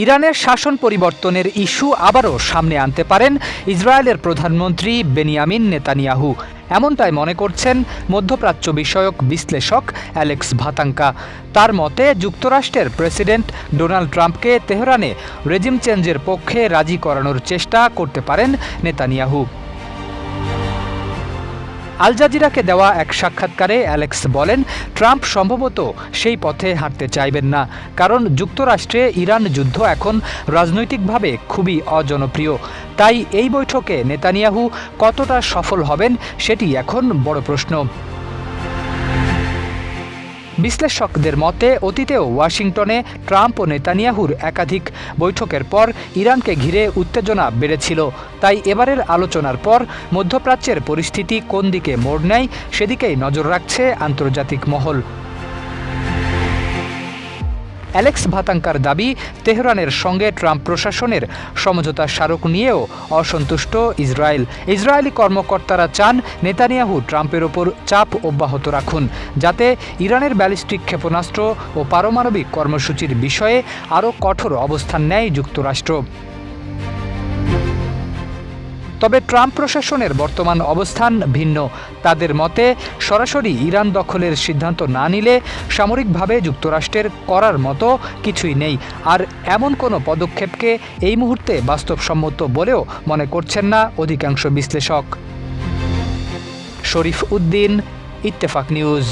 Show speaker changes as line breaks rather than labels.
ইরানের শাসন পরিবর্তনের ইস্যু আবারও সামনে আনতে পারেন ইসরায়েলের প্রধানমন্ত্রী বেনিয়ামিন নেতানিয়াহু। এমনটাই মনে করছেন মধ্যপ্রাচ্য বিষয়ক বিশ্লেষক অ্যালেক্স ভাতাঙ্কা। তার মতে যুক্তরাষ্ট্রের প্রেসিডেন্ট ডোনাল্ড ট্রাম্পকে তেহরানে রেজিম চেঞ্জের পক্ষে রাজি করানোর চেষ্টা করতে পারেন নেতানিয়াহু। আল জাজিরাকে দেওয়া এক সাক্ষাৎকারে অ্যালেক্স বলেন, ট্রাম্প সম্ভবত সেই পথে হাঁটতে চাইবেন না, কারণ যুক্তরাষ্ট্রে ইরান যুদ্ধ এখন রাজনৈতিকভাবে খুবই অজনপ্রিয়। তাই এই বৈঠকে নেতানিয়াহু কতটা সফল হবেন সেটি এখন বড় প্রশ্ন। বিশ্লেষকদের মতে অতীতেও ওয়াশিংটনে ট্রাম্প ও নেতানিয়াহুর একাধিক বৈঠকের পর ইরানকে ঘিরে উত্তেজনা বেড়েছিল। তাই এবারের আলোচনার পর মধ্যপ্রাচ্যের পরিস্থিতি কোন দিকে মোড় নেয় সেদিকেই নজর রাখছে আন্তর্জাতিক মহল। অ্যালেক্স ভাতাঙ্কার দাবি, তেহরানের সঙ্গে ট্রাম্প প্রশাসনের সমঝোতা স্মারক নিয়েও অসন্তুষ্ট ইসরায়েল। ইসরায়েলি কর্মকর্তারা চান নেতানিয়াহু ট্রাম্পের ওপর চাপ অব্যাহত রাখুন, যাতে ইরানের ব্যালিস্টিক ক্ষেপণাস্ত্র ও পারমাণবিক কর্মসূচির বিষয়ে আরও কঠোর অবস্থান নেয় যুক্তরাষ্ট্র। তবে ট্রাম্প প্রশাসনের বর্তমান অবস্থান ভিন্ন। তাদের মতে সরাসরি ইরান দখলের সিদ্ধান্ত না নিলে সামরিকভাবে যুক্তরাষ্ট্রের করার মতো কিছুই নেই, আর এমন কোনো পদক্ষেপকে এই মুহূর্তে বাস্তবসম্মত বলেও মনে করছেন না অধিকাংশ বিশ্লেষক। শরীফ উদ্দিন, ইত্তেফাক নিউজ।